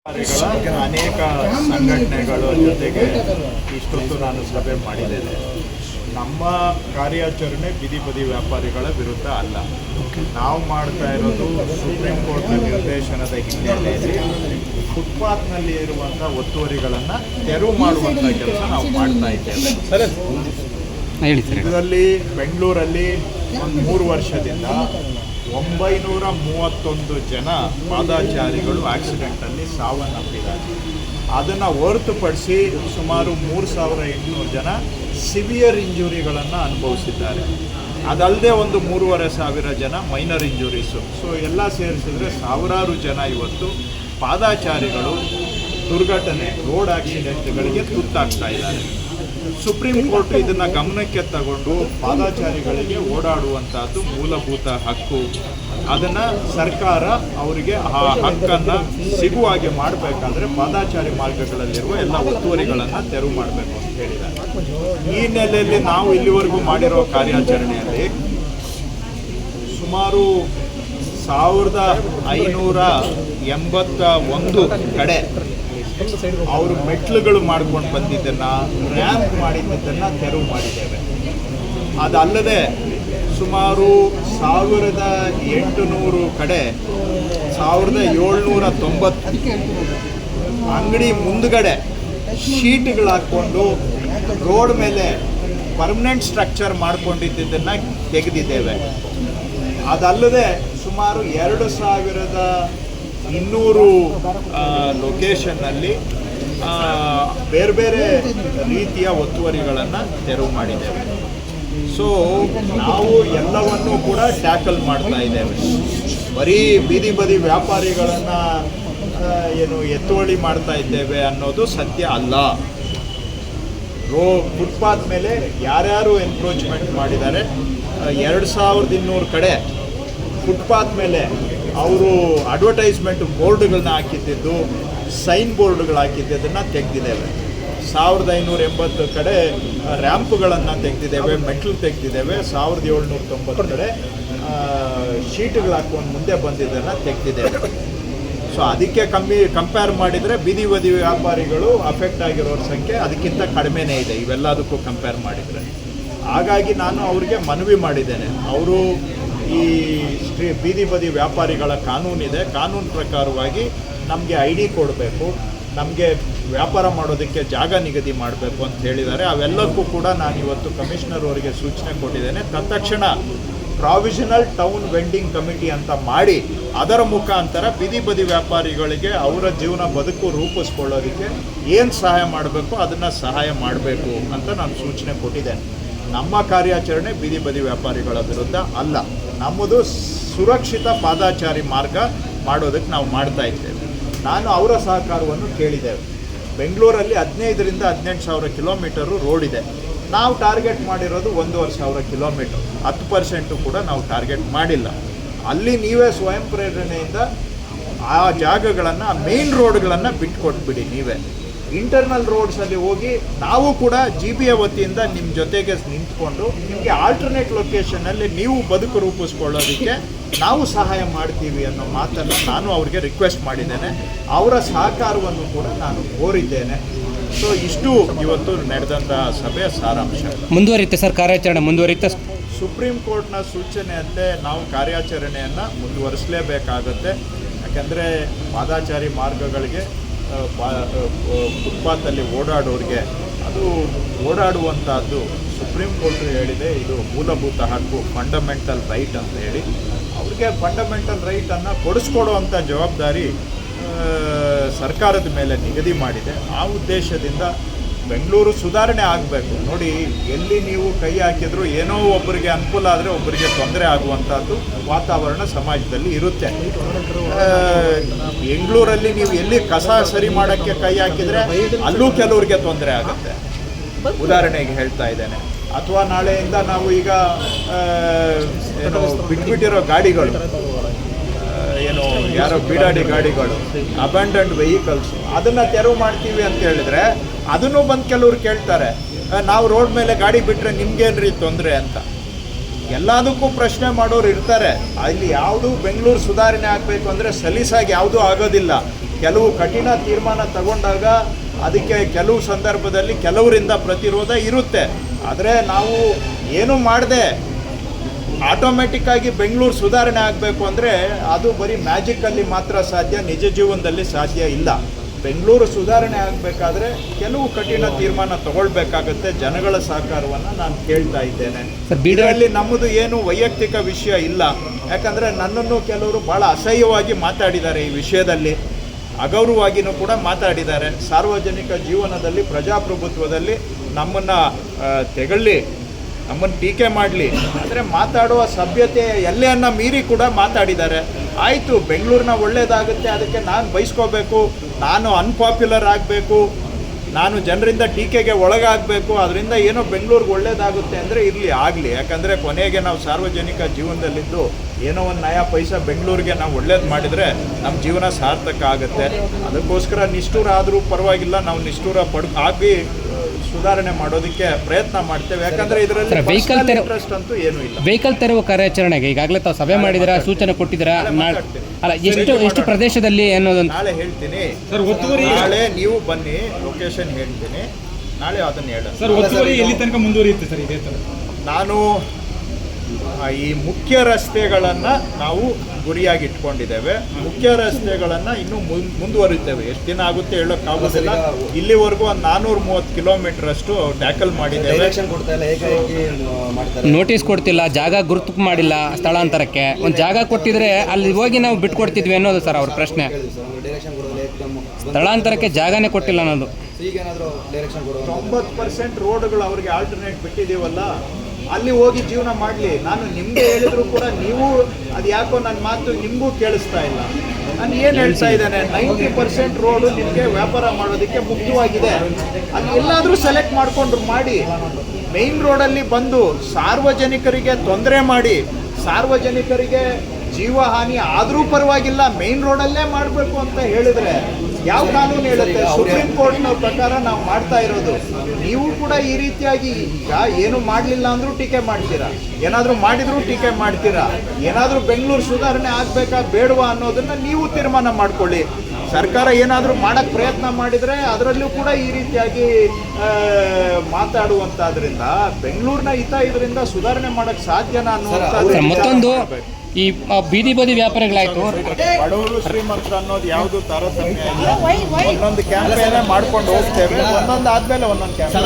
ಅನೇಕ ಸಂಘಟನೆಗಳ ಜೊತೆಗೆ ಇಷ್ಟೊತ್ತು ನಾನು ಸಭೆ ಮಾಡಿದ್ದೇನೆ. ನಮ್ಮ ಕಾರ್ಯಾಚರಣೆ ಬೀದಿ ಬದಿ ವ್ಯಾಪಾರಿಗಳ ವಿರುದ್ಧ ಅಲ್ಲ. ನಾವು ಮಾಡ್ತಾ ಇರೋದು ಸುಪ್ರೀಂ ಕೋರ್ಟ್ನ ನಿರ್ದೇಶನದ ಹಿನ್ನೆಲೆಯಲ್ಲಿ ಫುಟ್ಪಾತ್ನಲ್ಲಿ ಇರುವಂಥ ಒತ್ತುವರಿಗಳನ್ನು ತೆರವು ಮಾಡುವಂಥ ಕೆಲಸ ನಾವು ಮಾಡ್ತಾ ಇದ್ದೇವೆ. ಇದರಲ್ಲಿ ಬೆಂಗಳೂರಲ್ಲಿ ಒಂದು 3 ವರ್ಷದಿಂದ 931 ಜನ ಪಾದಾಚಾರಿಗಳು ಆಕ್ಸಿಡೆಂಟಲ್ಲಿ ಸಾವನ್ನಪ್ಪಿದ್ದಾರೆ. ಅದನ್ನು ಹೊರತುಪಡಿಸಿ ಸುಮಾರು 3800 ಜನ ಸಿವಿಯರ್ ಇಂಜುರಿಗಳನ್ನು ಅನುಭವಿಸಿದ್ದಾರೆ. ಅದಲ್ಲದೆ ಒಂದು 3500 ಜನ ಮೈನರ್ ಇಂಜುರೀಸು. ಸೊ ಎಲ್ಲ ಸೇರಿಸಿದ್ರೆ ಸಾವಿರಾರು ಜನ ಇವತ್ತು ಪಾದಾಚಾರಿಗಳು ದುರ್ಘಟನೆ ರೋಡ್ ಆಕ್ಸಿಡೆಂಟ್ಗಳಿಗೆ ತುತ್ತಾಗ್ತಾ ಇದ್ದಾರೆ. ಸುಪ್ರೀಂ ಕೋರ್ಟ್ ಇದನ್ನು ಗಮನಕ್ಕೆ ತಗೊಂಡು ಪಾದಾಚಾರಿಗಳಿಗೆ ಓಡಾಡುವಂಥದ್ದು ಮೂಲಭೂತ ಹಕ್ಕು, ಅದನ್ನು ಸರ್ಕಾರ ಅವರಿಗೆ ಆ ಹಕ್ಕನ್ನು ಸಿಗುವಾಗೆ ಮಾಡಬೇಕಾದ್ರೆ ಪಾದಾಚಾರಿ ಮಾರ್ಗಗಳಲ್ಲಿರುವ ಎಲ್ಲ ಒತ್ತುವರಿಗಳನ್ನು ತೆರವು ಮಾಡಬೇಕು ಅಂತ ಹೇಳಿದ್ದಾರೆ. ಈ ನೆಲೆಯಲ್ಲಿ ನಾವು ಇಲ್ಲಿವರೆಗೂ ಮಾಡಿರೋ ಕಾರ್ಯಾಚರಣೆಯಲ್ಲಿ ಸುಮಾರು 1581 ಕಡೆ ಅವರು ಮೆಟ್ಲುಗಳು ಮಾಡ್ಕೊಂಡು ಬಂದಿದ್ದನ್ನು, ರ್ಯಾಂಪ್ ಮಾಡಿದ್ದನ್ನು ತೆರವು ಮಾಡಿದ್ದೇವೆ. ಅದಲ್ಲದೆ ಸುಮಾರು 1800 ಕಡೆ 1790 ಅಂಗಡಿ ಮುಂದುಗಡೆ ಶೀಟ್ಗಳು ಹಾಕ್ಕೊಂಡು ರೋಡ್ ಮೇಲೆ ಪರ್ಮನೆಂಟ್ ಸ್ಟ್ರಕ್ಚರ್ ಮಾಡ್ಕೊಂಡಿದ್ದನ್ನು ತೆಗೆದಿದ್ದೇವೆ. ಅದಲ್ಲದೆ ಸುಮಾರು 2200 ಲೊಕೇಶನ್ನಲ್ಲಿ ಬೇರೆ ಬೇರೆ ರೀತಿಯ ಒತ್ತುವರಿಗಳನ್ನು ತೆರವು ಮಾಡಿದ್ದೇವೆ. ಸೊ ನಾವು ಎಲ್ಲವನ್ನೂ ಕೂಡ ಟ್ಯಾಕಲ್ ಮಾಡ್ತಾ ಇದ್ದೇವೆ. ಬರೀ ಬೀದಿ ಬದಿ ವ್ಯಾಪಾರಿಗಳನ್ನು ಎತ್ತುವಳಿ ಮಾಡ್ತಾ ಇದ್ದೇವೆ ಅನ್ನೋದು ಸತ್ಯ ಅಲ್ಲ. ಫುಟ್ಪಾತ್ ಮೇಲೆ ಯಾರ್ಯಾರು ಎನ್ಕ್ರೋಚ್ಮೆಂಟ್ ಮಾಡಿದ್ದಾರೆ, 2200 ಕಡೆ ಫುಟ್ಪಾತ್ ಮೇಲೆ ಅವರು ಅಡ್ವರ್ಟೈಸ್ಮೆಂಟ್ ಬೋರ್ಡ್ಗಳನ್ನ ಹಾಕಿದ್ದು, ಸೈನ್ ಬೋರ್ಡ್ಗಳು ಹಾಕಿದ್ದನ್ನು ತೆಗೆದಿದ್ದೇವೆ. 1580 ಕಡೆ ರ್ಯಾಂಪ್ಗಳನ್ನು ತೆಗೆದಿದ್ದೇವೆ, ಮೆಟ್ಲು ತೆಗೆದಿದ್ದೇವೆ. 1790 ಕಡೆ ಶೀಟ್ಗಳು ಹಾಕ್ಕೊಂಡು ಮುಂದೆ ಬಂದಿದ್ದನ್ನು ತೆಗೆದಿದ್ದೇವೆ. ಸೊ ಅದಕ್ಕೆ ಕಂಪೇರ್ ಮಾಡಿದರೆ ಬೀದಿ ಬದಿ ವ್ಯಾಪಾರಿಗಳು ಅಫೆಕ್ಟ್ ಆಗಿರೋರ ಸಂಖ್ಯೆ ಅದಕ್ಕಿಂತ ಕಡಿಮೆನೇ ಇದೆ ಇವೆಲ್ಲದಕ್ಕೂ ಕಂಪೇರ್ ಮಾಡಿದರೆ. ಹಾಗಾಗಿ ನಾನು ಅವ್ರಿಗೆ ಮನವಿ ಮಾಡಿದ್ದೇನೆ, ಅವರು ಈ ಬೀದಿ ಬದಿ ವ್ಯಾಪಾರಿಗಳ ಕಾನೂನಿದೆ, ಕಾನೂನು ಪ್ರಕಾರವಾಗಿ ನಮಗೆ ID ಕೊಡಬೇಕು, ನಮಗೆ ವ್ಯಾಪಾರ ಮಾಡೋದಕ್ಕೆ ಜಾಗ ನಿಗದಿ ಮಾಡಬೇಕು ಅಂತ ಹೇಳಿದ್ದಾರೆ. ಅವೆಲ್ಲಕ್ಕೂ ಕೂಡ ನಾನು ಇವತ್ತು ಕಮಿಷನರ್ ಅವರಿಗೆ ಸೂಚನೆ ಕೊಟ್ಟಿದ್ದೇನೆ. ತತ್ಕ್ಷಣ ಪ್ರಾವಿಷನಲ್ ಟೌನ್ ವೆಂಡಿಂಗ್ ಕಮಿಟಿ ಅಂತ ಮಾಡಿ ಅದರ ಮುಖಾಂತರ ಬೀದಿ ಬದಿ ವ್ಯಾಪಾರಿಗಳಿಗೆ ಅವರ ಜೀವನ ಬದುಕು ರೂಪಿಸ್ಕೊಳ್ಳೋದಕ್ಕೆ ಏನು ಸಹಾಯ ಮಾಡಬೇಕು ಅದನ್ನು ಸಹಾಯ ಮಾಡಬೇಕು ಅಂತ ನಾನು ಸೂಚನೆ ಕೊಟ್ಟಿದ್ದೇನೆ. ನಮ್ಮ ಕಾರ್ಯಾಚರಣೆ ಬೀದಿ ಬದಿ ವ್ಯಾಪಾರಿಗಳ ವಿರುದ್ಧ ಅಲ್ಲ, ನಮ್ಮದು ಸುರಕ್ಷಿತ ಪಾದಾಚಾರಿ ಮಾರ್ಗ ಮಾಡೋದಕ್ಕೆ ನಾವು ಮಾಡ್ತಾ ಇದ್ದೇವೆ. ನಾನು ಅವರ ಸಹಕಾರವನ್ನು ಕೇಳಿದ್ದೇವೆ. ಬೆಂಗಳೂರಲ್ಲಿ 15,000 to 18,000 ಕಿಲೋಮೀಟರು ರೋಡ್ ಇದೆ. ನಾವು ಟಾರ್ಗೆಟ್ ಮಾಡಿರೋದು 1,500 ಕಿಲೋಮೀಟರ್, 10% ಕೂಡ ನಾವು ಟಾರ್ಗೆಟ್ ಮಾಡಿಲ್ಲ. ಅಲ್ಲಿ ನೀವೇ ಸ್ವಯಂ ಪ್ರೇರಣೆಯಿಂದ ಆ ಜಾಗಗಳನ್ನು, ಮೇನ್ ರೋಡ್ಗಳನ್ನು ಬಿಟ್ಕೊಟ್ಬಿಡಿ. ನೀವೇ ಇಂಟರ್ನಲ್ ರೋಡ್ಸಲ್ಲಿ ಹೋಗಿ ನಾವು ಕೂಡ GBA ವತಿಯಿಂದ ನಿಮ್ಮ ಜೊತೆಗೆ ನಿಂತ್ಕೊಂಡು ನಿಮಗೆ ಆಲ್ಟರ್ನೇಟ್ ಲೊಕೇಶನಲ್ಲಿ ನೀವು ಬದುಕು ರೂಪಿಸ್ಕೊಳ್ಳೋದಕ್ಕೆ ನಾವು ಸಹಾಯ ಮಾಡ್ತೀವಿ ಅನ್ನೋ ಮಾತನ್ನು ನಾನು ಅವ್ರಿಗೆ ರಿಕ್ವೆಸ್ಟ್ ಮಾಡಿದ್ದೇನೆ. ಅವರ ಸಹಕಾರವನ್ನು ಕೂಡ ನಾನು ಕೋರಿದ್ದೇನೆ. ಸೊ ಇಷ್ಟು ಇವತ್ತು ನಡೆದಂಥ ಸಭೆಯ ಸಾರಾಂಶ. ಮುಂದುವರಿಯುತ್ತೆ ಸರ್ ಕಾರ್ಯಾಚರಣೆ ಮುಂದುವರಿಯುತ್ತೆ. ಸುಪ್ರೀಂ ಕೋರ್ಟ್ನ ಸೂಚನೆಯಂತೆ ನಾವು ಕಾರ್ಯಾಚರಣೆಯನ್ನು ಮುಂದುವರಿಸಲೇಬೇಕಾಗತ್ತೆ. ಯಾಕೆಂದರೆ ಪಾದಾಚಾರಿ ಮಾರ್ಗಗಳಿಗೆ ಫುಟ್ಪಾತಲ್ಲಿ ಓಡಾಡೋರಿಗೆ ಅದು ಓಡಾಡುವಂಥದ್ದು ಸುಪ್ರೀಂ ಕೋರ್ಟ್ ಹೇಳಿದೆ, ಇದು ಮೂಲಭೂತ ಹಕ್ಕು, ಫಂಡಮೆಂಟಲ್ ರೈಟ್ ಅಂತ ಹೇಳಿ. ಅವ್ರಿಗೆ ಫಂಡಮೆಂಟಲ್ ರೈಟನ್ನು ಕೊಡಿಸ್ಕೊಡುವಂಥ ಜವಾಬ್ದಾರಿ ಸರ್ಕಾರದ ಮೇಲೆ ನಿಗದಿ ಮಾಡಿದೆ. ಆ ಉದ್ದೇಶದಿಂದ ಬೆಂಗಳೂರು ಸುಧಾರಣೆ ಆಗಬೇಕು. ನೋಡಿ, ಎಲ್ಲಿ ನೀವು ಕೈ ಹಾಕಿದರೂ ಏನೋ ಒಬ್ಬರಿಗೆ ಅನುಕೂಲ ಆದರೆ ಒಬ್ಬರಿಗೆ ತೊಂದರೆ ಆಗುವಂಥದ್ದು ವಾತಾವರಣ ಸಮಾಜದಲ್ಲಿ ಇರುತ್ತೆ. ಬೆಂಗಳೂರಲ್ಲಿ ನೀವು ಎಲ್ಲಿ ಕಸ ಸರಿ ಮಾಡೋಕ್ಕೆ ಕೈ ಹಾಕಿದರೆ ಅಲ್ಲೂ ಕೆಲವ್ರಿಗೆ ತೊಂದರೆ ಆಗುತ್ತೆ. ಉದಾಹರಣೆಗೆ ಹೇಳ್ತಾ ಇದ್ದೇನೆ. ಅಥವಾ ನಾಳೆಯಿಂದ ನಾವು ಈಗ ಬಿಟ್ಬಿಟ್ಟಿರೋ ಗಾಡಿಗಳು, ಯಾರೋ ಬೀಡಾಡಿ ಗಾಡಿಗಳು, ಅಬಂಡನ್ಡ್ ವೆಹಿಕಲ್ಸ್, ಅದನ್ನು ತೆರವು ಮಾಡ್ತೀವಿ ಅಂತ ಹೇಳಿದ್ರೆ ಅದನ್ನು ಬಂದು ಕೆಲವ್ರು ಕೇಳ್ತಾರೆ, ನಾವು ರೋಡ್ ಮೇಲೆ ಗಾಡಿ ಬಿಟ್ಟರೆ ನಿಮ್ಗೇನ್ರಿ ತೊಂದರೆ ಅಂತ. ಎಲ್ಲದಕ್ಕೂ ಪ್ರಶ್ನೆ ಮಾಡೋರು ಇರ್ತಾರೆ. ಅಲ್ಲಿ ಯಾವುದು ಬೆಂಗಳೂರು ಸುಧಾರಣೆ ಆಗಬೇಕು ಅಂದರೆ ಸಲೀಸಾಗಿ ಯಾವುದೂ ಆಗೋದಿಲ್ಲ. ಕೆಲವು ಕಠಿಣ ತೀರ್ಮಾನ ತಗೊಂಡಾಗ ಅದಕ್ಕೆ ಕೆಲವು ಸಂದರ್ಭದಲ್ಲಿ ಕೆಲವರಿಂದ ಪ್ರತಿರೋಧ ಇರುತ್ತೆ. ಆದರೆ ನಾವು ಏನು ಮಾಡದೆ ಆಟೋಮೆಟಿಕ್ಕಾಗಿ ಬೆಂಗಳೂರು ಸುಧಾರಣೆ ಆಗಬೇಕು ಅಂದರೆ ಅದು ಬರೀ ಮ್ಯಾಜಿಕಲ್ಲಿ ಮಾತ್ರ ಸಾಧ್ಯ, ನಿಜ ಜೀವನದಲ್ಲಿ ಸಾಧ್ಯ ಇಲ್ಲ. ಬೆಂಗಳೂರು ಸುಧಾರಣೆ ಆಗಬೇಕಾದ್ರೆ ಕೆಲವು ಕಠಿಣ ತೀರ್ಮಾನ ತಗೊಳ್ಬೇಕಾಗತ್ತೆ. ಜನಗಳ ಸಹಕಾರವನ್ನು ನಾನು ಕೇಳ್ತಾ ಇದ್ದೇನೆ. ಇದರಲ್ಲಿ ನಮ್ಮದು ಏನು ವೈಯಕ್ತಿಕ ವಿಷಯ ಇಲ್ಲ. ಯಾಕಂದರೆ ನನ್ನನ್ನು ಕೆಲವರು ಭಾಳ ಅಸಹ್ಯವಾಗಿ ಮಾತಾಡಿದ್ದಾರೆ ಈ ವಿಷಯದಲ್ಲಿ, ಅಗೌರವವಾಗಿಯೂ ಕೂಡ ಮಾತಾಡಿದ್ದಾರೆ. ಸಾರ್ವಜನಿಕ ಜೀವನದಲ್ಲಿ ಪ್ರಜಾಪ್ರಭುತ್ವದಲ್ಲಿ ನಮ್ಮನ್ನು ತೆಗಳಿ ನಮ್ಮನ್ನು ಟೀಕೆ ಮಾಡಲಿ ಅಂದರೆ ಮಾತಾಡುವ ಸಭ್ಯತೆ ಎಲ್ಲೆಯನ್ನು ಮೀರಿ ಕೂಡ ಮಾತಾಡಿದ್ದಾರೆ. ಆಯಿತು, ಬೆಂಗಳೂರಿನ ಒಳ್ಳೆಯದಾಗುತ್ತೆ, ಅದಕ್ಕೆ ನಾನು ಬಯಸ್ಕೋಬೇಕು, ನಾನು ಅನ್ಪಾಪ್ಯುಲರ್ ಆಗಬೇಕು, ನಾನು ಜನರಿಂದ ಟೀಕೆಗೆ ಒಳಗಾಗಬೇಕು, ಅದರಿಂದ ಏನೋ ಬೆಂಗಳೂರಿಗೆ ಒಳ್ಳೆಯದಾಗುತ್ತೆ ಅಂದರೆ ಇರಲಿ, ಆಗಲಿ. ಯಾಕಂದರೆ ಕೊನೆಗೆ ನಾವು ಸಾರ್ವಜನಿಕ ಜೀವನದಲ್ಲಿದ್ದು ಏನೋ ಒಂದು ನಯಾ ಪೈಸಾ ಬೆಂಗಳೂರಿಗೆ ನಾವು ಒಳ್ಳೇದು ಮಾಡಿದರೆ ನಮ್ಮ ಜೀವನ ಸಾರ್ಥಕ ಆಗುತ್ತೆ. ಅದಕ್ಕೋಸ್ಕರ ನಿಷ್ಠೂರ ಆದರೂ ಪರವಾಗಿಲ್ಲ, ನಾವು ನಿಷ್ಠೂರ ಆಗಿ ಸುಧಾರಣೆ ಮಾಡೋದಕ್ಕೆ ಪ್ರಯತ್ನ ಮಾಡ್ತೇವೆ. ಯಾಕಂದರೆ ಇದರಲ್ಲಿ ಇಂಟ್ರೆಸ್ಟ್ ಅಂತೂ ಏನೂ ಇಲ್ಲ. ವೆಹಿಕಲ್ ತೆರವು ಕಾರ್ಯಾಚರಣೆಗೆ ಈಗಾಗಲೇ ತಾವು ಸಭೆ ಮಾಡಿದ್ದೀರಾ, ಸೂಚನೆ ಕೊಟ್ಟಿದ್ದೀರಾ? ಅಲ್ಲ, ಎಷ್ಟು ಪ್ರದೇಶದಲ್ಲಿ ಅನ್ನೋದನ್ನು ನಾಳೆ ಹೇಳ್ತೀನಿ. ನಾಳೆ ನೀವು ಬನ್ನಿ, ಲೊಕೇಶನ್ ಹೇಳ್ತೀನಿ, ನಾಳೆ ಅದನ್ನು ಹೇಳ. ಎಲ್ಲಿ ತನಕ ಮುಂದುವರಿಯುತ್ತೆ ಸರ್ ಇದೇ ಥರ? ನಾನು ಈ ಮುಖ್ಯ ರಸ್ತೆಗಳನ್ನು ನಾವು ಗುರಿಯಾಗಿ ಇಟ್ಕೊಂಡಿದ್ದೇವೆ. ಮುಖ್ಯ ರಸ್ತೆಗಳನ್ನು ಇನ್ನೂ ಮುಂದುವರಿತೇವೆ. ಎಷ್ಟು ದಿನ ಆಗುತ್ತೆ ಹೇಳೋಕ್ಕಾಗೋದಿಲ್ಲ. ಇಲ್ಲಿವರೆಗೂ ಒಂದು 430 ಕಿಲೋಮೀಟರ್ ಅಷ್ಟು ಟ್ಯಾಕಲ್ ಮಾಡಿದ್ದೇವೆ. ನೋಟಿಸ್ ಕೊಡ್ತಿಲ್ಲ, ಜಾಗ ಗುರುತು ಮಾಡಿಲ್ಲ, ಸ್ಥಳಾಂತರಕ್ಕೆ ಒಂದು ಜಾಗ ಕೊಟ್ಟಿದ್ರೆ ಅಲ್ಲಿ ಹೋಗಿ ನಾವು ಬಿಟ್ಕೊಡ್ತಿದ್ವಿ ಅನ್ನೋದು ಸರ್ ಅವ್ರ ಪ್ರಶ್ನೆ. ಸ್ಥಳಾಂತರಕ್ಕೆ ಜಾಗನೇ ಕೊಟ್ಟಿಲ್ಲ ಅನ್ನೋದು. 90% ರೋಡ್ಗಳು ಅವ್ರಿಗೆ ಆಲ್ಟರ್ನೇಟ್ ಬಿಟ್ಟಿದ್ದೀವಲ್ಲ, ಅಲ್ಲಿ ಹೋಗಿ ಜೀವನ ಮಾಡಲಿ. ನಾನು ನಿಮಗೆ ಹೇಳಿದ್ರು ಕೂಡ ನೀವು ಅದು ಯಾಕೋ ನನ್ನ ಮಾತು ನಿಮಗೂ ಕೇಳಿಸ್ತಾ ಇಲ್ಲ. ನಾನು ಏನು ಹೇಳ್ತಾ ಇದ್ದೇನೆ, 90% ರೋಡು ನಿಮಗೆ ವ್ಯಾಪಾರ ಮಾಡೋದಕ್ಕೆ ಮುಖ್ಯವಾಗಿದೆ. ಅಲ್ಲಿ ಎಲ್ಲಾದರೂ ಸೆಲೆಕ್ಟ್ ಮಾಡಿಕೊಂಡ್ರು ಮಾಡಿ. ಮೇಯ್ನ್ ರೋಡಲ್ಲಿ ಬಂದು ಸಾರ್ವಜನಿಕರಿಗೆ ತೊಂದರೆ ಮಾಡಿ, ಸಾರ್ವಜನಿಕರಿಗೆ ಜೀವಹಾನಿ ಆದರೂ ಪರವಾಗಿಲ್ಲ, ಮೇಯ್ನ್ ರೋಡಲ್ಲೇ ಮಾಡಬೇಕು ಅಂತ ಹೇಳಿದರೆ ಯಾವ ಕಾನೂನು ಹೇಳುತ್ತೆ? ಸುಪ್ರೀಂ ಕೋರ್ಟ್ನ ಪ್ರಕಾರ ನಾವು ಮಾಡ್ತಾ ಇರೋದು. ನೀವು ಕೂಡ ಈ ರೀತಿಯಾಗಿ ಈಗ ಏನು ಮಾಡಲಿಲ್ಲ ಅಂದರೂ ಟೀಕೆ ಮಾಡ್ತೀರಾ, ಏನಾದರೂ ಮಾಡಿದರೂ ಟೀಕೆ ಮಾಡ್ತೀರಾ. ಏನಾದರೂ ಬೆಂಗಳೂರು ಸುಧಾರಣೆ ಆಗಬೇಕಾ ಬೇಡವಾ ಅನ್ನೋದನ್ನು ನೀವು ತೀರ್ಮಾನ ಮಾಡ್ಕೊಳ್ಳಿ. ಸರ್ಕಾರ ಏನಾದರೂ ಮಾಡೋಕ್ಕೆ ಪ್ರಯತ್ನ ಮಾಡಿದರೆ ಅದರಲ್ಲೂ ಕೂಡ ಈ ರೀತಿಯಾಗಿ ಮಾತಾಡುವಂಥದ್ರಿಂದ ಬೆಂಗಳೂರಿನ ಇದರಿಂದ ಸುಧಾರಣೆ ಮಾಡೋಕ್ಕೆ ಸಾಧ್ಯನಾ ಅನ್ನುವಂಥದ್ದು. ಮತ್ತೊಂದು ಈ ಬೀದಿ ಬದಿ ವ್ಯಾಪಾರಿಗಳಾಯ್ತು, ಬಡವರು ಶ್ರೀಮಂತರು ಅನ್ನೋದು ಯಾವುದು ತಾರತಮ್ಯ ಇಲ್ಲ. ಒಂದೊಂದು ಕ್ಯಾಂಪೇನೇ ಮಾಡ್ಕೊಂಡು ಹೋಗ್ತೇವೆ, ಒಂದೊಂದು ಆದ್ಮೇಲೆ ಒಂದೊಂದು ಕ್ಯಾಂಪೇನ್.